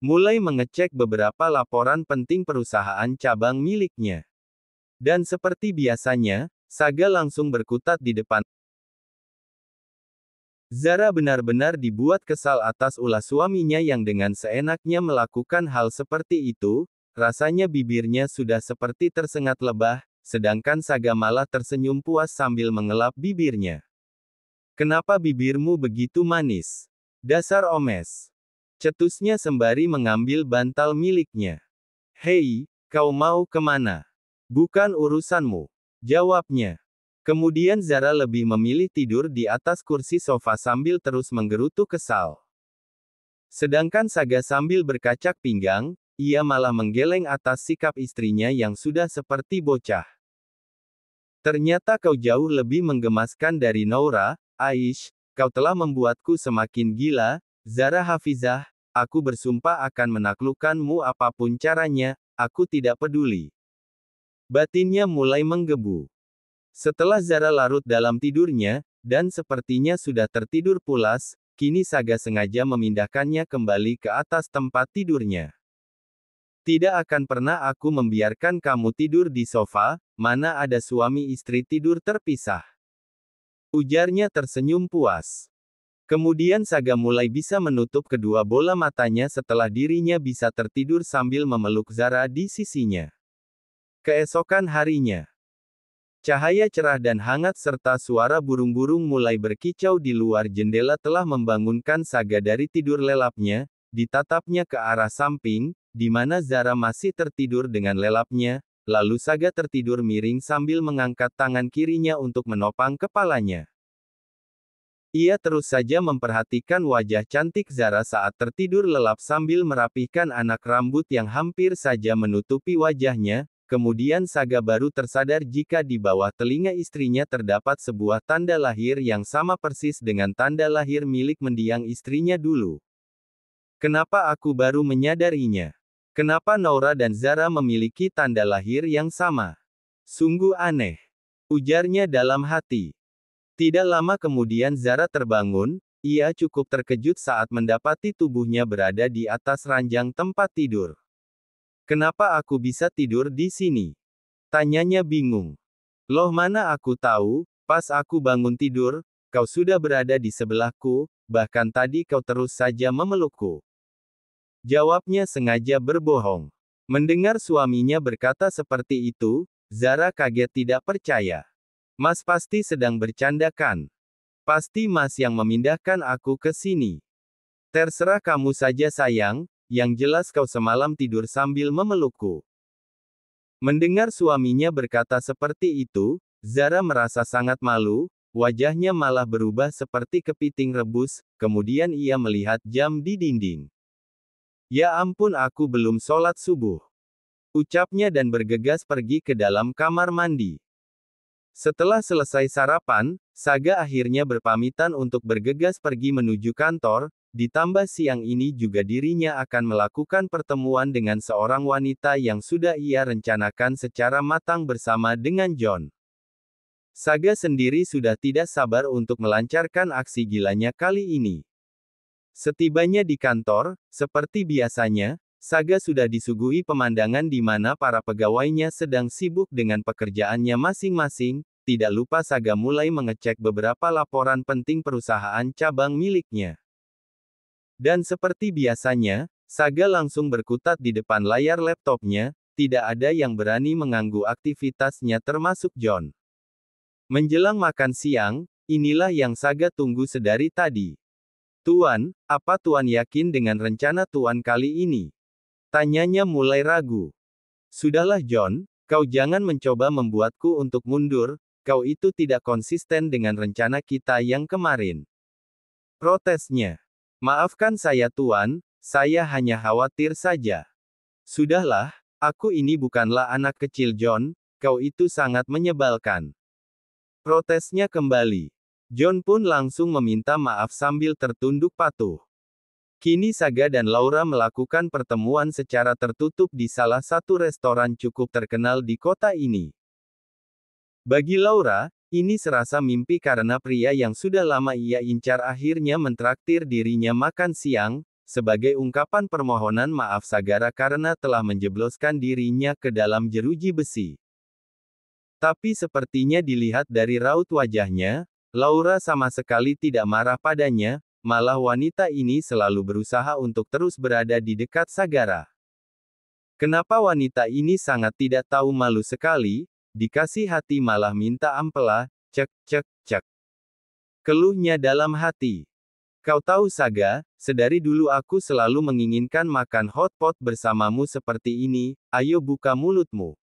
mulai mengecek beberapa laporan penting perusahaan cabang miliknya. Dan seperti biasanya, Saga langsung berkutat di depan. Zara benar-benar dibuat kesal atas ulah suaminya yang dengan seenaknya melakukan hal seperti itu, rasanya bibirnya sudah seperti tersengat lebah, sedangkan Saga malah tersenyum puas sambil mengelap bibirnya. Kenapa bibirmu begitu manis? Dasar omes. Cetusnya sembari mengambil bantal miliknya. Hei, kau mau kemana? Bukan urusanmu. Jawabnya. Kemudian Zara lebih memilih tidur di atas kursi sofa sambil terus menggerutu kesal. Sedangkan Saga sambil berkacak pinggang, ia malah menggeleng atas sikap istrinya yang sudah seperti bocah. Ternyata kau jauh lebih menggemaskan dari Noura, Aish, kau telah membuatku semakin gila, Zara Hafizah, aku bersumpah akan menaklukkanmu apapun caranya, aku tidak peduli. Batinnya mulai menggebu. Setelah Zara larut dalam tidurnya, dan sepertinya sudah tertidur pulas, kini Saga sengaja memindahkannya kembali ke atas tempat tidurnya. Tidak akan pernah aku membiarkan kamu tidur di sofa, mana ada suami istri tidur terpisah. Ujarnya tersenyum puas. Kemudian Saga mulai bisa menutup kedua bola matanya setelah dirinya bisa tertidur sambil memeluk Zara di sisinya. Keesokan harinya. Cahaya cerah dan hangat serta suara burung-burung mulai berkicau di luar jendela telah membangunkan Saga dari tidur lelapnya, ditatapnya ke arah samping, di mana Zara masih tertidur dengan lelapnya, lalu Saga tertidur miring sambil mengangkat tangan kirinya untuk menopang kepalanya. Ia terus saja memperhatikan wajah cantik Zara saat tertidur lelap sambil merapihkan anak rambut yang hampir saja menutupi wajahnya. Kemudian Saga baru tersadar jika di bawah telinga istrinya terdapat sebuah tanda lahir yang sama persis dengan tanda lahir milik mendiang istrinya dulu. Kenapa aku baru menyadarinya? Kenapa Noura dan Zara memiliki tanda lahir yang sama? Sungguh aneh. Ujarnya dalam hati. Tidak lama kemudian Zara terbangun, ia cukup terkejut saat mendapati tubuhnya berada di atas ranjang tempat tidur. Kenapa aku bisa tidur di sini? Tanyanya bingung. Loh mana aku tahu, pas aku bangun tidur, kau sudah berada di sebelahku, bahkan tadi kau terus saja memelukku. Jawabnya sengaja berbohong. Mendengar suaminya berkata seperti itu, Zara kaget tidak percaya. Mas pasti sedang bercanda kan? Pasti Mas yang memindahkan aku ke sini. Terserah kamu saja sayang. Yang jelas kau semalam tidur sambil memelukku. Mendengar suaminya berkata seperti itu, Zara merasa sangat malu, wajahnya malah berubah seperti kepiting rebus, kemudian ia melihat jam di dinding. Ya ampun aku belum sholat subuh. Ucapnya dan bergegas pergi ke dalam kamar mandi. Setelah selesai sarapan, Saga akhirnya berpamitan untuk bergegas pergi menuju kantor. Ditambah siang ini juga dirinya akan melakukan pertemuan dengan seorang wanita yang sudah ia rencanakan secara matang bersama dengan John. Saga sendiri sudah tidak sabar untuk melancarkan aksi gilanya kali ini. Setibanya di kantor, seperti biasanya, Saga sudah disuguhi pemandangan di mana para pegawainya sedang sibuk dengan pekerjaannya masing-masing. Tidak lupa Saga mulai mengecek beberapa laporan penting perusahaan cabang miliknya. Dan seperti biasanya, Saga langsung berkutat di depan layar laptopnya, tidak ada yang berani mengganggu aktivitasnya termasuk John. Menjelang makan siang, inilah yang Saga tunggu sedari tadi. Tuan, apa Tuan yakin dengan rencana Tuan kali ini? Tanyanya mulai ragu. Sudahlah John, kau jangan mencoba membuatku untuk mundur, kau itu tidak konsisten dengan rencana kita yang kemarin. Protesnya. Maafkan saya Tuan, saya hanya khawatir saja. Sudahlah, aku ini bukanlah anak kecil John, kau itu sangat menyebalkan. Protesnya kembali. John pun langsung meminta maaf sambil tertunduk patuh. Kini Saga dan Laura melakukan pertemuan secara tertutup di salah satu restoran cukup terkenal di kota ini. Bagi Laura, ini serasa mimpi karena pria yang sudah lama ia incar akhirnya mentraktir dirinya makan siang, sebagai ungkapan permohonan maaf Sagara karena telah menjebloskan dirinya ke dalam jeruji besi. Tapi sepertinya dilihat dari raut wajahnya, Laura sama sekali tidak marah padanya, malah wanita ini selalu berusaha untuk terus berada di dekat Sagara. Kenapa wanita ini sangat tidak tahu malu sekali, dikasih hati malah minta ampela, cek cek cek. Keluhnya dalam hati. Kau tahu Saga, sedari dulu aku selalu menginginkan makan hotpot bersamamu seperti ini, ayo buka mulutmu.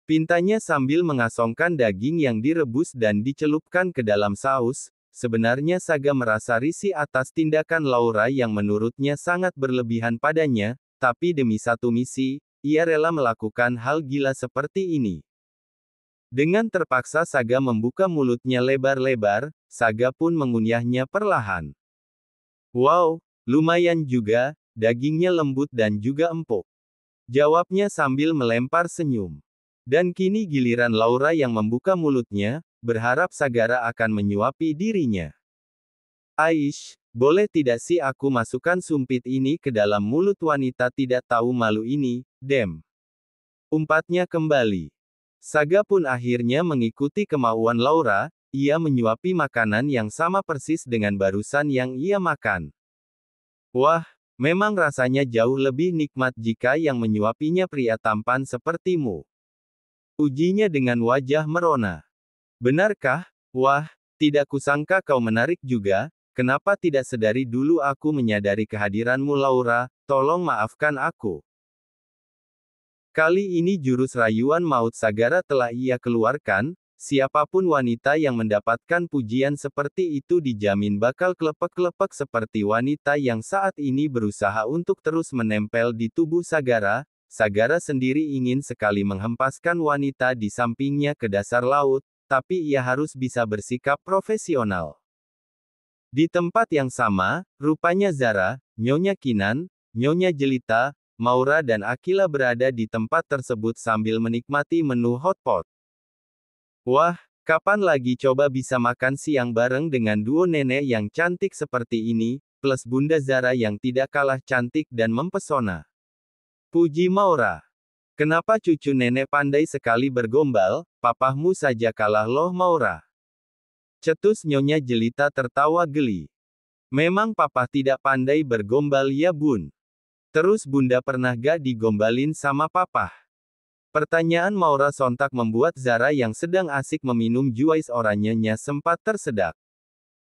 Pintanya sambil mengasongkan daging yang direbus dan dicelupkan ke dalam saus, sebenarnya Saga merasa risih atas tindakan Laura yang menurutnya sangat berlebihan padanya, tapi demi satu misi, ia rela melakukan hal gila seperti ini. Dengan terpaksa Saga membuka mulutnya lebar-lebar, Saga pun mengunyahnya perlahan. Wow, lumayan juga, dagingnya lembut dan juga empuk. Jawabnya sambil melempar senyum. Dan kini giliran Laura yang membuka mulutnya, berharap Sagara akan menyuapi dirinya. Aish, boleh tidak sih aku masukkan sumpit ini ke dalam mulut wanita tidak tahu malu ini, Dem? Umpatnya kembali. Saga pun akhirnya mengikuti kemauan Laura, ia menyuapi makanan yang sama persis dengan barusan yang ia makan. Wah, memang rasanya jauh lebih nikmat jika yang menyuapinya pria tampan sepertimu. Ujinya dengan wajah merona. Benarkah? Wah, tidak kusangka kau menarik juga, kenapa tidak sedari dulu aku menyadari kehadiranmu Laura, tolong maafkan aku. Kali ini jurus rayuan maut Sagara telah ia keluarkan, siapapun wanita yang mendapatkan pujian seperti itu dijamin bakal kelepek-kelepek seperti wanita yang saat ini berusaha untuk terus menempel di tubuh Sagara. Sagara sendiri ingin sekali menghempaskan wanita di sampingnya ke dasar laut, tapi ia harus bisa bersikap profesional. Di tempat yang sama, rupanya Zara, Nyonya Kinan, Nyonya Jelita, Maura dan Akila berada di tempat tersebut sambil menikmati menu hotpot. Wah, kapan lagi coba bisa makan siang bareng dengan duo nenek yang cantik seperti ini, plus Bunda Zara yang tidak kalah cantik dan mempesona. Puji Maura. Kenapa cucu nenek pandai sekali bergombal, papahmu saja kalah loh Maura. Cetus Nyonya Jelita tertawa geli. Memang papa tidak pandai bergombal ya bun? Terus bunda pernah gak digombalin sama papa? Pertanyaan Maura sontak membuat Zara yang sedang asik meminum juice oranyenya sempat tersedak.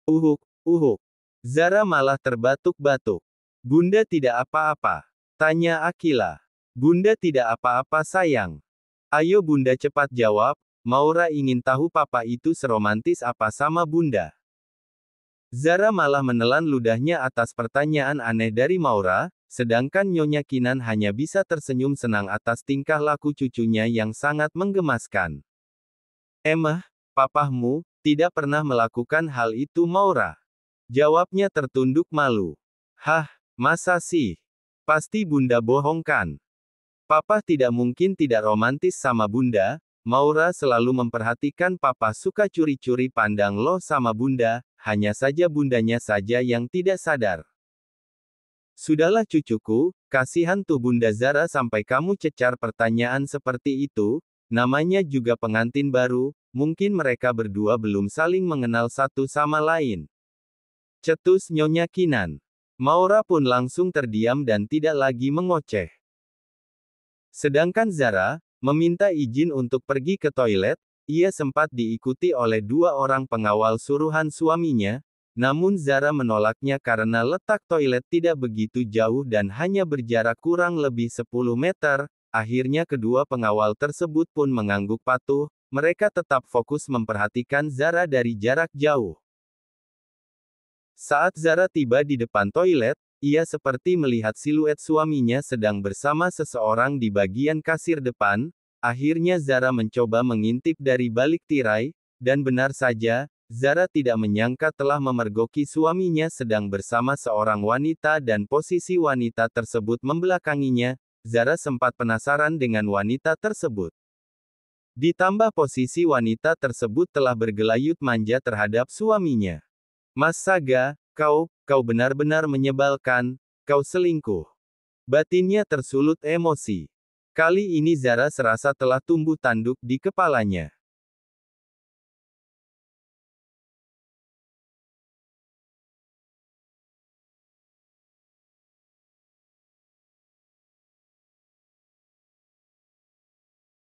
Uhuk, uhuk. Zara malah terbatuk-batuk. Bunda tidak apa-apa. Tanya Akila. Bunda tidak apa-apa sayang. Ayo bunda cepat jawab, Maura ingin tahu papa itu seromantis apa sama bunda. Zara malah menelan ludahnya atas pertanyaan aneh dari Maura, sedangkan Nyonya Kinan hanya bisa tersenyum senang atas tingkah laku cucunya yang sangat menggemaskan. Emah, papahmu, tidak pernah melakukan hal itu Maura. Jawabnya tertunduk malu. Hah, masa sih? Pasti bunda bohong kan? Papa tidak mungkin tidak romantis sama bunda, Maura selalu memperhatikan papa suka curi-curi pandang loh sama bunda, hanya saja bundanya saja yang tidak sadar. Sudahlah cucuku, kasihan tuh Bunda Zara sampai kamu cecar pertanyaan seperti itu, namanya juga pengantin baru, mungkin mereka berdua belum saling mengenal satu sama lain. Cetus Nyonya Kinan. Maura pun langsung terdiam dan tidak lagi mengoceh. Sedangkan Zara, meminta izin untuk pergi ke toilet, ia sempat diikuti oleh dua orang pengawal suruhan suaminya, namun Zara menolaknya karena letak toilet tidak begitu jauh dan hanya berjarak kurang lebih 10 meter, akhirnya kedua pengawal tersebut pun mengangguk patuh, mereka tetap fokus memperhatikan Zara dari jarak jauh. Saat Zara tiba di depan toilet, ia seperti melihat siluet suaminya sedang bersama seseorang di bagian kasir depan, akhirnya Zara mencoba mengintip dari balik tirai, dan benar saja, Zara tidak menyangka telah memergoki suaminya sedang bersama seorang wanita dan posisi wanita tersebut membelakanginya, Zara sempat penasaran dengan wanita tersebut. Ditambah posisi wanita tersebut telah bergelayut manja terhadap suaminya. Mas Saga, Kau benar-benar menyebalkan, kau selingkuh. Batinnya tersulut emosi. Kali ini Zara serasa telah tumbuh tanduk di kepalanya.